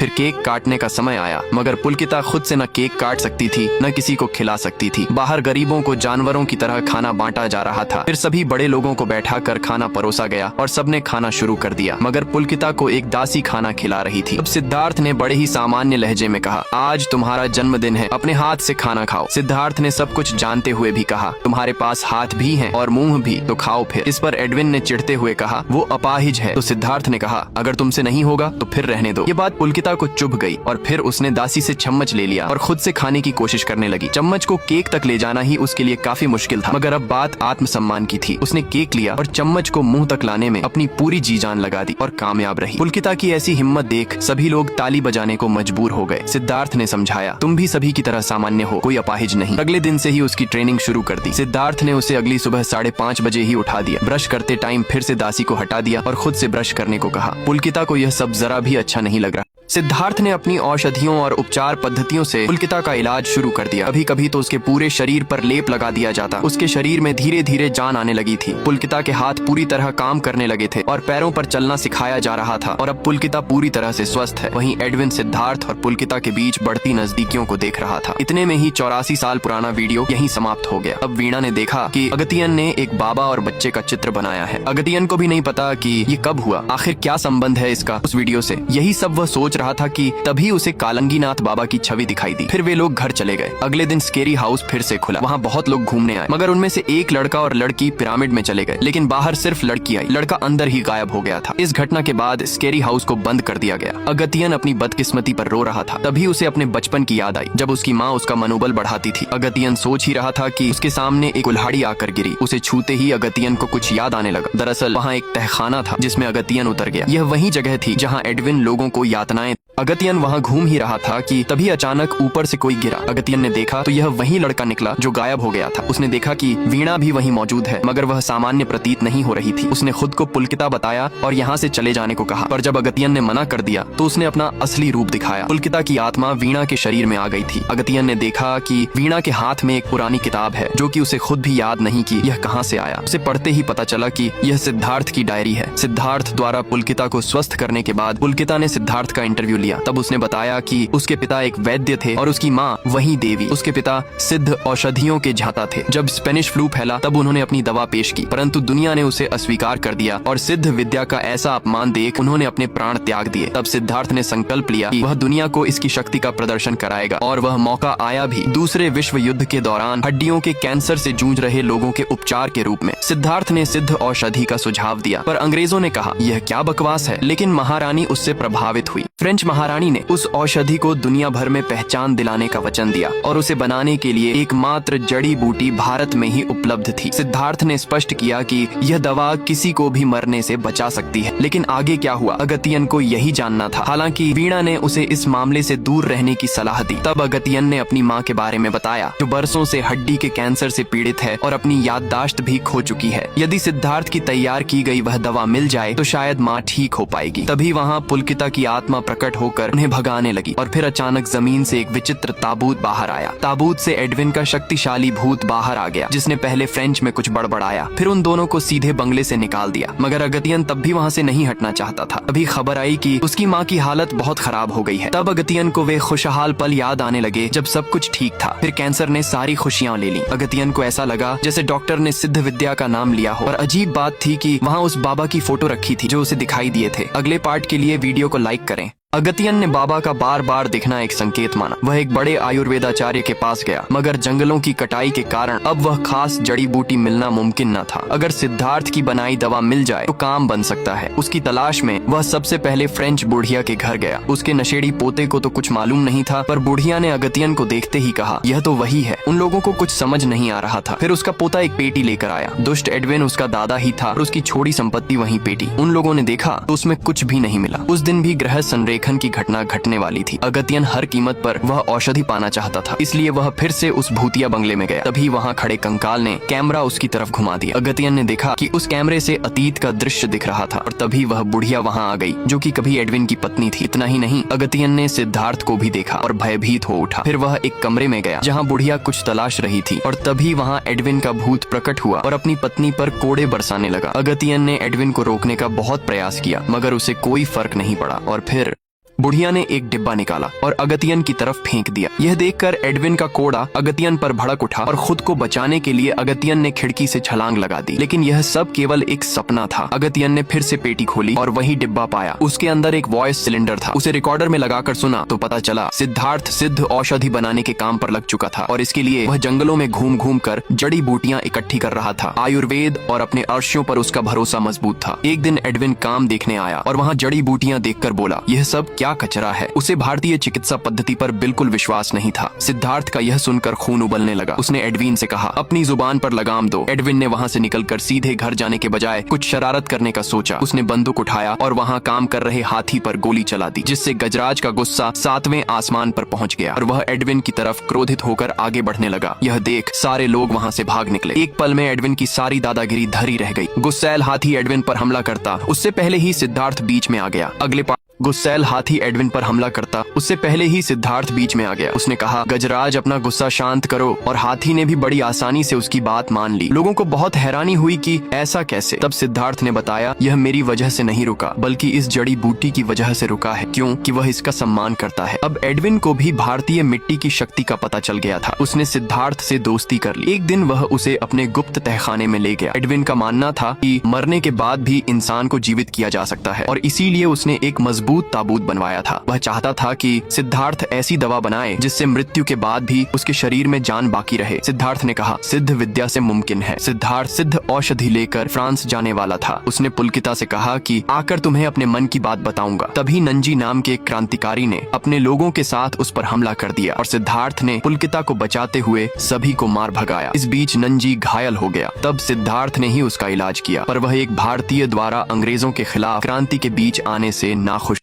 फिर केक काटने का समय आया, मगर पुलकिता खुद से न केक काट सकती थी न किसी को खिला सकती थी। बाहर गरीबों को जानवरों की तरह खाना बांटा जा रहा था। फिर सभी बड़े लोगों को बैठा कर खाना परोसा गया और सबने खाना शुरू कर दिया, मगर पुलकिता को एक दासी खाना खिला रही थी। अब सिद्धार्थ ने बड़े ही सामान्य लहजे में कहा, आज तुम्हारा जन्मदिन है, अपने हाथ से खाना खाओ। सिद्धार्थ ने सब कुछ जानते हुए भी कहा, तुम्हारे पास हाथ भी हैं और मुंह भी, तो खाओ फिर। इस पर एडविन ने चिढ़ते हुए कहा, वो अपाहिज है। तो सिद्धार्थ ने कहा, अगर तुमसे नहीं होगा तो फिर रहने दो। ये बात पुलकिता को चुभ गई और फिर उसने दासी से चम्मच ले लिया और खुद से खाने की कोशिश करने लगी। चम्मच को केक तक ले जाना ही उसके लिए काफी मुश्किल था, मगर अब बात आत्मसम्मान की थी। उसने केक लिया और चम्मच को मुंह तक लाने में अपनी पूरी जी जान लगा दी और कामयाब रही। पुलकिता की ऐसी हिम्मत देख सभी लोग ताली बजाने को मजबूर हो गए। सिद्धार्थ ने समझाया, तुम भी सभी की तरह सामान्य हो, कोई अपाहिज नहीं। अगले दिन से ही उसकी ट्रेनिंग शुरू कर दी। सिद्धार्थ ने उसे अगली सुबह 5:30 बजे ही उठा दिया। ब्रश करते टाइम फिर से दासी को हटा दिया और खुद से ब्रश करने को कहा। पुलकिता को यह सब जरा भी अच्छा नहीं लग रहा। सिद्धार्थ ने अपनी औषधियों और उपचार पद्धतियों से पुलकिता का इलाज शुरू कर दिया। कभी कभी तो उसके पूरे शरीर पर लेप लगा दिया जाता। उसके शरीर में धीरे धीरे जान आने लगी थी। पुलकिता के हाथ पूरी तरह काम करने लगे थे और पैरों पर चलना सिखाया जा रहा था और अब पुलकिता पूरी तरह से स्वस्थ है। वहीं एडविन सिद्धार्थ और पुलकिता के बीच बढ़ती नजदीकियों को देख रहा था। इतने में ही 84 साल पुराना वीडियो यहीं समाप्त हो गया। अब वीणा ने देखा कि अगतियन ने एक बाबा और बच्चे का चित्र बनाया है। अगतियन को भी नहीं पता कि ये कब हुआ, आखिर क्या संबंध है इसका उस वीडियो से। यही सब वह सोच रहा था कि तभी उसे कालंगीनाथ बाबा की छवि दिखाई दी। फिर वे लोग घर चले गए। अगले दिन स्केरी हाउस फिर से खुला। वहाँ बहुत लोग घूमने आए, मगर उनमें से एक लड़का और लड़की पिरामिड में चले गए, लेकिन बाहर सिर्फ लड़की आई। लड़का अंदर ही गायब हो गया था। इस घटना के बाद स्केरी हाउस को बंद कर दिया गया। अगतियन अपनी बदकिस्मती पर रो रहा था। तभी उसे अपने बचपन की याद आई, जब उसकी माँ उसका मनोबल बढ़ाती थी। अगतियन सोच ही रहा था कि उसके सामने एक कुल्हाड़ी आकर गिरी। उसे छूते ही अगतियन को कुछ याद आने लगा। दरअसल वहाँ एक तहखाना था जिसमें अगतियन उतर गया। यह वही जगह थी जहाँ एडविन लोगों को यातनाएं। अगतियन वहाँ घूम ही रहा था कि तभी अचानक ऊपर से कोई गिरा। अगतियन ने देखा तो यह वही लड़का निकला जो गायब हो गया था। उसने देखा कि वीणा भी वहीं मौजूद है, मगर वह सामान्य प्रतीत नहीं हो रही थी। उसने खुद को पुलकिता बताया और यहाँ से चले जाने को कहा, पर जब अगतियन ने मना कर दिया तो उसने अपना असली रूप दिखाया। पुलकिता की आत्मा वीणा के शरीर में आ गई थी। अगतियन ने देखा कि वीणा के हाथ में एक पुरानी किताब है, जो कि उसे खुद भी याद नहीं कि यह कहाँ से आया। उसे पढ़ते ही पता चला कि यह सिद्धार्थ की डायरी है। सिद्धार्थ द्वारा पुलकिता को स्वस्थ करने के बाद पुलकिता ने सिद्धार्थ का इंटरव्यू लिया। तब उसने बताया कि उसके पिता एक वैद्य थे और उसकी माँ वही देवी। उसके पिता सिद्ध औषधियों के झाता थे। जब स्पेनिश फ्लू फैला तब उन्होंने अपनी दवा पेश की, परंतु दुनिया ने उसे अस्वीकार कर दिया और सिद्ध विद्या का ऐसा अपमान देख उन्होंने अपने प्राण त्याग दिए। तब सिद्धार्थ ने संकल्प लिया कि वह दुनिया को इसकी शक्ति का प्रदर्शन कराएगा, और वह मौका आया भी। दूसरे विश्व युद्ध के दौरान हड्डियों के कैंसर से जूझ रहे लोगों के उपचार के रूप में सिद्धार्थ ने सिद्ध औषधि का सुझाव दिया, पर अंग्रेजों ने कहा यह क्या बकवास है। लेकिन महारानी उससे प्रभावित हुई। फ्रेंच महारानी ने उस औषधि को दुनिया भर में पहचान दिलाने का वचन दिया और उसे बनाने के लिए एकमात्र जड़ी बूटी भारत में ही उपलब्ध थी। सिद्धार्थ ने स्पष्ट किया कि यह दवा किसी को भी मरने से बचा सकती है। लेकिन आगे क्या हुआ, अगतियन को यही जानना था। हालांकि वीणा ने उसे इस मामले से दूर रहने की सलाह दी। तब अगतियन ने अपनी माँ के बारे में बताया, जो बरसों से हड्डी के कैंसर से पीड़ित है और अपनी याददाश्त भी खो चुकी है। यदि सिद्धार्थ की तैयार की गई वह दवा मिल जाए तो शायद माँ ठीक हो पाएगी। तभी वहाँ पुलकिता की आत्मा प्रकट होकर उन्हें भगाने लगी और फिर अचानक जमीन से एक विचित्र ताबूत बाहर आया। ताबूत से एडविन का शक्तिशाली भूत बाहर आ गया, जिसने पहले फ्रेंच में कुछ बड़बड़ाया, फिर उन दोनों को सीधे बंगले से निकाल दिया। मगर अगतियन तब भी वहाँ से नहीं हटना चाहता था। अभी खबर आई कि उसकी माँ की हालत बहुत खराब हो गई है। तब अगतियन को वे खुशहाल पल याद आने लगे जब सब कुछ ठीक था। फिर कैंसर ने सारी खुशियाँ ले ली। अगतियन को ऐसा लगा जैसे डॉक्टर ने सिद्ध विद्या का नाम लिया हो। और अजीब बात थी कि वहाँ उस बाबा की फोटो रखी थी जो उसे दिखाई दिए थे। अगले पार्ट के लिए वीडियो को लाइक करें। अगतियन ने बाबा का बार बार दिखना एक संकेत माना। वह एक बड़े आयुर्वेदाचार्य के पास गया, मगर जंगलों की कटाई के कारण अब वह खास जड़ी बूटी मिलना मुमकिन न था। अगर सिद्धार्थ की बनाई दवा मिल जाए तो काम बन सकता है। उसकी तलाश में वह सबसे पहले फ्रेंच बुढ़िया के घर गया। उसके नशेड़ी पोते को तो कुछ मालूम नहीं था, पर बुढ़िया ने अगतियन को देखते ही कहा, यह तो वही है। उन लोगों को कुछ समझ नहीं आ रहा था। फिर उसका पोता एक पेटी लेकर आया। दुष्ट एडविन उसका दादा ही था और उसकी छोड़ी संपत्ति वही पेटी। उन लोगों ने देखा तो उसमें कुछ भी नहीं मिला। उस दिन भी ग्रह संरेखन की घटना घटने वाली थी। अगतियन हर कीमत पर वह औषधि पाना चाहता था, इसलिए वह फिर से उस भूतिया बंगले में गया। तभी वहाँ खड़े कंकाल ने कैमरा उसकी तरफ घुमा दिया। अगतियन ने देखा कि उस कैमरे से अतीत का दृश्य दिख रहा था और तभी वह बुढ़िया वहाँ आ गई, जो कि कभी एडविन की पत्नी थी। इतना ही नहीं, अगतियन ने सिद्धार्थ को भी देखा और भयभीत हो उठा। फिर वह एक कमरे में गया जहाँ बुढ़िया कुछ तलाश रही थी और तभी वहाँ एडविन का भूत प्रकट हुआ और अपनी पत्नी पर कोड़े बरसाने लगा। अगतियन ने एडविन को रोकने का बहुत प्रयास किया, मगर उसे कोई फर्क नहीं पड़ा और फिर बुढ़िया ने एक डिब्बा निकाला और अगतियन की तरफ फेंक दिया। यह देखकर एडविन का कोड़ा अगतियन पर भड़क उठा और खुद को बचाने के लिए अगतियन ने खिड़की से छलांग लगा दी। लेकिन यह सब केवल एक सपना था। अगतियन ने फिर से पेटी खोली और वही डिब्बा पाया। उसके अंदर एक वॉइस सिलेंडर था। उसे रिकॉर्डर में लगाकर सुना तो पता चला सिद्धार्थ सिद्ध औषधि बनाने के काम पर लग चुका था और इसके लिए वह जंगलों में घूम घूम कर जड़ी बूटियां इकट्ठी कर रहा था। आयुर्वेद और अपने अर्शियों पर उसका भरोसा मजबूत था। एक दिन एडविन काम देखने आया और वहाँ जड़ी बूटियां देखकर बोला, यह सब क्या कचरा है। उसे भारतीय चिकित्सा पद्धति पर बिल्कुल विश्वास नहीं था। सिद्धार्थ का यह सुनकर खून उबलने लगा। उसने एडविन से कहा, अपनी जुबान पर लगाम दो। एडविन ने वहाँ से निकलकर सीधे घर जाने के बजाय कुछ शरारत करने का सोचा। उसने बंदूक उठाया और वहाँ काम कर रहे हाथी पर गोली चला दी, जिससे गजराज का गुस्सा 7वें आसमान पर पहुँच गया और वह एडविन की तरफ क्रोधित होकर आगे बढ़ने लगा। यह देख सारे लोग वहाँ से भाग निकले। एक पल में एडविन की सारी दादागिरी धरी रह गई। गुस्सैल हाथी एडविन पर हमला करता, उससे पहले ही सिद्धार्थ बीच में आ गया। गुस्सैल हाथी एडविन पर हमला करता, उससे पहले ही सिद्धार्थ बीच में आ गया। उसने कहा, गजराज अपना गुस्सा शांत करो, और हाथी ने भी बड़ी आसानी से उसकी बात मान ली। लोगों को बहुत हैरानी हुई कि ऐसा कैसे। तब सिद्धार्थ ने बताया, यह मेरी वजह से नहीं रुका, बल्कि इस जड़ी बूटी की वजह से रुका है, क्योंकि वह इसका सम्मान करता है। अब एडविन को भी भारतीय मिट्टी की शक्ति का पता चल गया था। उसने सिद्धार्थ से दोस्ती कर ली। एक दिन वह उसे अपने गुप्त तहखाने में ले गया। एडविन का मानना था कि मरने के बाद भी इंसान को जीवित किया जा सकता है और इसीलिए उसने एक मजबूत ताबूत बनवाया था। वह चाहता था कि सिद्धार्थ ऐसी दवा बनाए जिससे मृत्यु के बाद भी उसके शरीर में जान बाकी रहे। सिद्धार्थ ने कहा, सिद्ध विद्या से मुमकिन है। सिद्धार्थ सिद्ध औषधि लेकर फ्रांस जाने वाला था। उसने पुलकिता से कहा कि आकर तुम्हें अपने मन की बात बताऊंगा। तभी नंजी नाम के एक क्रांतिकारी ने अपने लोगों के साथ उस पर हमला कर दिया और सिद्धार्थ ने पुलकिता को बचाते हुए सभी को मार भगाया। इस बीच नंजी घायल हो गया। तब सिद्धार्थ ने ही उसका इलाज किया, पर वह एक भारतीय द्वारा अंग्रेजों के खिलाफ क्रांति के बीच आने से नाखुश